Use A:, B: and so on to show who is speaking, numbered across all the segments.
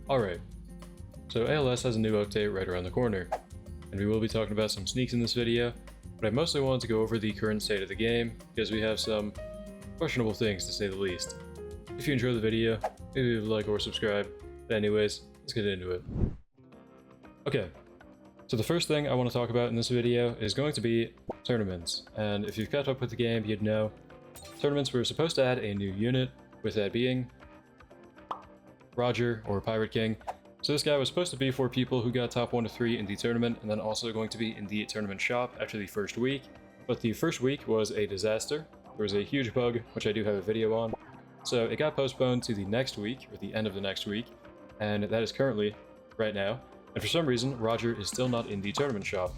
A: Alright, so ALS has a new update right around the corner, and we will be talking about some sneaks in this video, but I mostly wanted to go over the current state of the game, because we have some questionable things to say the least. If you enjoy the video, maybe leave a like or subscribe, but anyways, let's get into it. Okay, so the first thing I want to talk about in this video is going to be tournaments, and if you've kept up with the game, you'd know tournaments were supposed to add a new unit, with that being Roger, or Pirate King. So this guy was supposed to be for people who got top 1 to 3 in the tournament, and then also going to be in the tournament shop after the first week. But the first week was a disaster. There was a huge bug, which I do have a video on. So it got postponed to the next week, or the end of the next week, and that is currently, right now. And for some reason, Roger is still not in the tournament shop.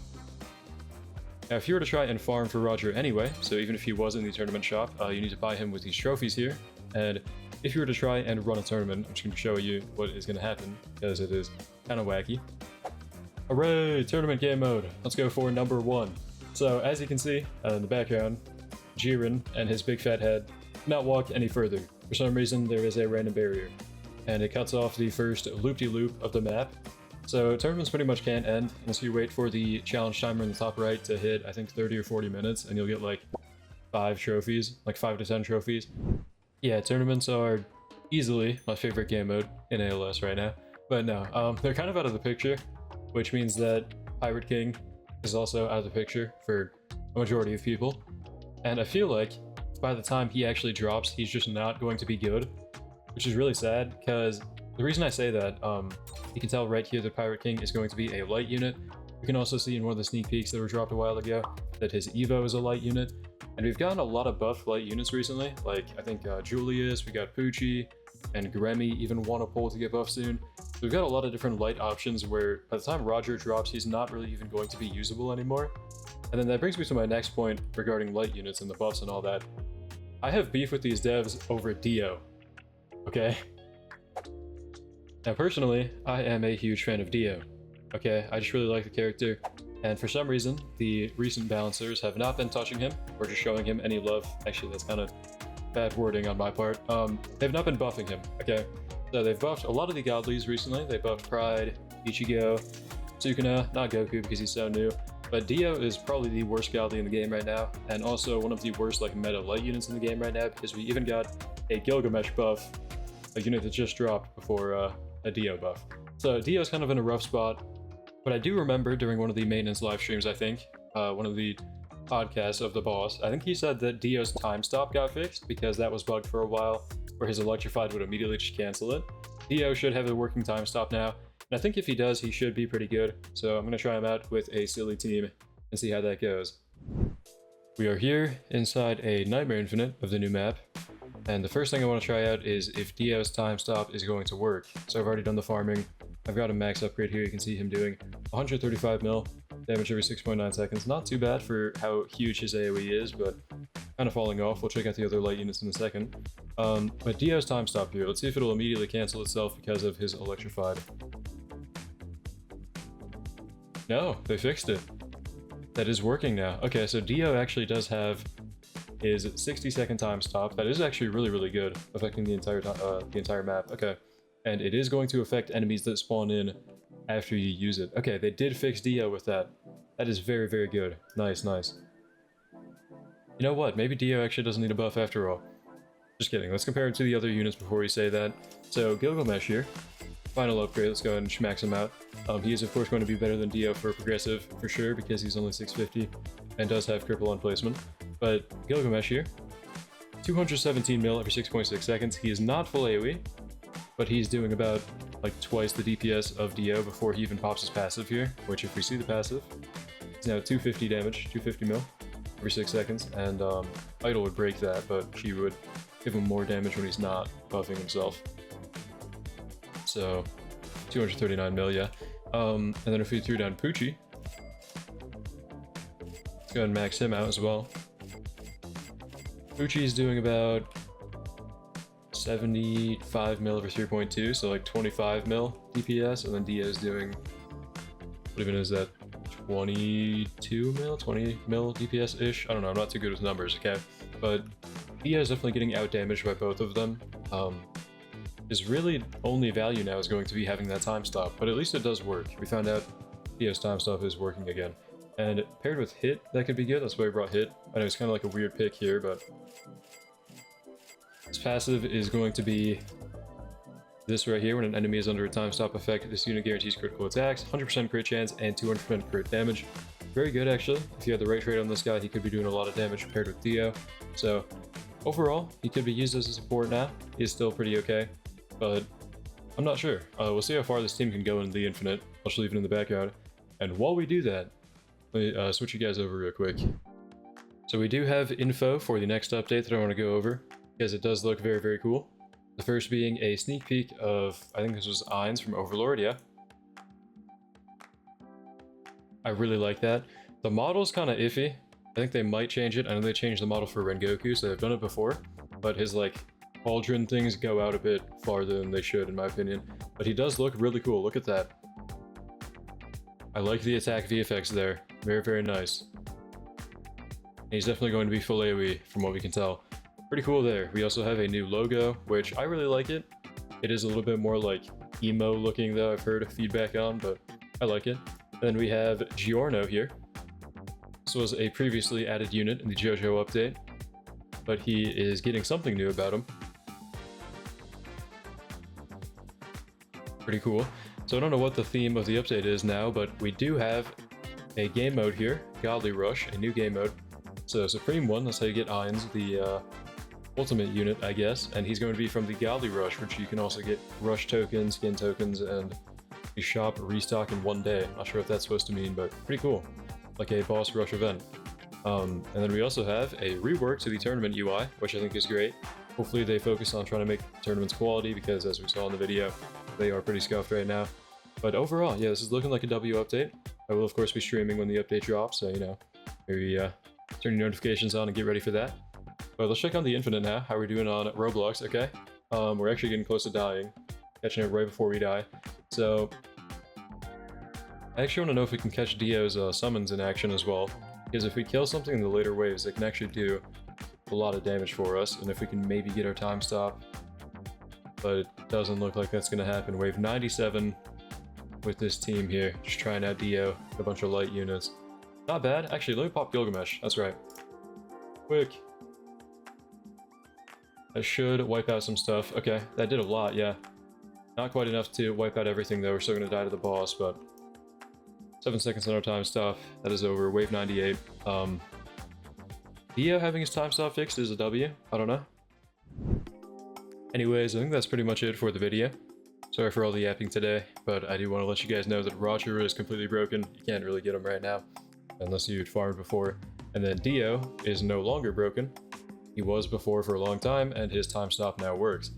A: Now, if you were to try and farm for Roger anyway, so even if he was in the tournament shop, you need to buy him with these trophies here, and if you were to try and run a tournament, I'm just going to show you what is going to happen, because it is kind of wacky. Hooray! Tournament game mode! Let's go for number 1. So, as you can see in the background, Jiren and his big fat head cannot walk any further. For some reason, there is a random barrier, and it cuts off the first loop-de-loop of the map. So, tournaments pretty much can't end unless you wait for the challenge timer in the top right to hit, I think, 30 or 40 minutes, and you'll get like 5 trophies, like 5 to 10 trophies. Yeah, tournaments are easily my favorite game mode in ALS right now. But no, they're kind of out of the picture, which means that Pirate King is also out of the picture for a majority of people. And I feel like by the time he actually drops, he's just not going to be good, which is really sad, because the reason I say that, you can tell right here that Pirate King is going to be a light unit. You can also see in one of the sneak peeks that were dropped a while ago that his Evo is a light unit. And we've gotten a lot of buffed light units recently, like I think Julius, we got Poochie, and Gremmy even want a pull to get buffed soon. So we've got a lot of different light options where by the time Roger drops, he's not really even going to be usable anymore. And then that brings me to my next point regarding light units and the buffs and all that. I have beef with these devs over Dio, okay? Now personally, I am a huge fan of Dio, okay? I just really like the character. And for some reason, the recent balancers have not been touching him or just showing him any love. Actually, that's kind of bad wording on my part. They've not been buffing him, okay? So they've buffed a lot of the godlies recently. They buffed Pride, Ichigo, Sukuna, not Goku because he's so new. But Dio is probably the worst godly in the game right now, and also one of the worst like meta light units in the game right now, because we even got a Gilgamesh buff, a unit that just dropped before a Dio buff. So Dio's kind of in a rough spot. But I do remember during one of the maintenance live streams, I think, one of the podcasts of the boss, I think he said that Dio's timestop got fixed because that was bugged for a while, where his electrified would immediately just cancel it. Dio should have a working timestop now, and I think if he does, he should be pretty good. So I'm going to try him out with a silly team and see how that goes. We are here inside a Nightmare Infinite of the new map, and the first thing I want to try out is if Dio's timestop is going to work. So I've already done the farming. I've got a max upgrade here. You can see him doing 135 mil, damage every 6.9 seconds. Not too bad for how huge his AoE is, but kind of falling off. We'll check out the other light units in a second. But Dio's time stop here. Let's see if it'll immediately cancel itself because of his electrified. No, they fixed it. That is working now. Okay, so Dio actually does have his 60-second time stop. That is actually really, really good, affecting the entire map. Okay. And it is going to affect enemies that spawn in after you use it. Okay, they did fix Dio with that. That is very, very good. Nice, nice. You know what? Maybe Dio actually doesn't need a buff after all. Just kidding. Let's compare it to the other units before we say that. So, Gilgamesh here. Final upgrade. Let's go ahead and max him out. He is, of course, going to be better than Dio for progressive, for sure, because he's only 650 and does have cripple on placement. But Gilgamesh here. 217 mil every 6.6 seconds. He is not full AoE. But he's doing about like twice the DPS of Dio before he even pops his passive here, which if we see the passive, he's now 250 damage, 250 mil every 6 seconds, and Idol would break that, but she would give him more damage when he's not buffing himself. So 239 mil, yeah. And then if we threw down Poochie, let's go ahead and max him out as well. Poochie's doing about 75 mil over 3.2, so like 25 mil DPS, and then Dio's doing, what even is that, 22 mil, 20 mil DPS-ish? I don't know, I'm not too good with numbers, okay? But Dio is definitely getting out-damaged by both of them. his really only value now is going to be having that time stop, but at least it does work. We found out Dio's time stop is working again. And paired with hit, that could be good. That's why we brought hit. I know it's kind of like a weird pick here, but his passive is going to be this right here. When an enemy is under a time stop effect, this unit guarantees critical attacks, 100% crit chance, and 200% crit damage. Very good, actually. If you had the right trade on this guy, he could be doing a lot of damage paired with Dio. So overall, he could be used as a support now. He's still pretty okay, but I'm not sure. We'll see how far this team can go in the Infinite. I'll just leave it in the background. And while we do that, let me switch you guys over real quick. So we do have info for the next update that I want to go over, because it does look very, very cool. The first being a sneak peek of, I think this was Ainz from Overlord, yeah. I really like that. The model's kind of iffy. I think they might change it. I know they changed the model for Rengoku, so they've done it before, but his like cauldron things go out a bit farther than they should, in my opinion. But he does look really cool. Look at that. I like the attack VFX there. Very, very nice. He's definitely going to be full AoE from what we can tell. Pretty cool there. We also have a new logo, which I really like it. It is a little bit more like emo looking though, I've heard feedback on, but I like it. Then we have Giorno here. This was a previously added unit in the JoJo update, but he is getting something new about him. Pretty cool. So I don't know what the theme of the update is now, but we do have a game mode here, Godly Rush, a new game mode. So Supreme one, that's how you get Ainz, the ultimate unit, I guess, and he's going to be from the Godly Rush, which you can also get rush tokens, skin tokens, and the shop restock in one day. Not sure what that's supposed to mean, but pretty cool. Like a boss rush event. And then we also have a rework to the tournament UI, which I think is great. Hopefully they focus on trying to make tournaments quality, because as we saw in the video, they are pretty scuffed right now. But overall, yeah, this is looking like a W update. I will of course be streaming when the update drops, so you know, maybe turn your notifications on and get ready for that. But let's check on the Infinite now, how we're doing on Roblox, okay? We're actually getting close to dying, catching it right before we die. So I actually want to know if we can catch Dio's summons in action as well, because if we kill something in the later waves, it can actually do a lot of damage for us, and if we can maybe get our time stop, but it doesn't look like that's going to happen. Wave 97 with this team here, just trying out Dio, a bunch of light units. Not bad. Actually, let me pop Gilgamesh, that's right. Quick. That should wipe out some stuff. Okay, that did a lot, yeah. Not quite enough to wipe out everything though, we're still going to die to the boss, but 7 seconds on our time stop. That is over. Wave 98. Dio having his time stop fixed is a W. I don't know. Anyways, I think that's pretty much it for the video. Sorry for all the yapping today, but I do want to let you guys know that Roger is completely broken. You can't really get him right now, unless you'd farmed before. And then Dio is no longer broken. He was before for a long time, and his time stop now works.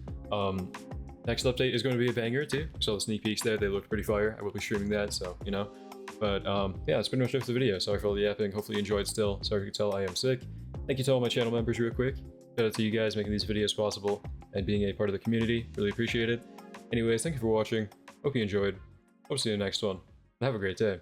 A: Next update is going to be a banger too. We saw the sneak peeks there. They looked pretty fire. I will be streaming that, so, you know. But yeah, that's pretty much it for the video. Sorry for all the yapping. Hopefully you enjoyed still. Sorry if you could tell I am sick. Thank you to all my channel members real quick. Shout out to you guys making these videos possible and being a part of the community. Really appreciate it. Anyways, thank you for watching. Hope you enjoyed. Hope to see you in the next one. And have a great day.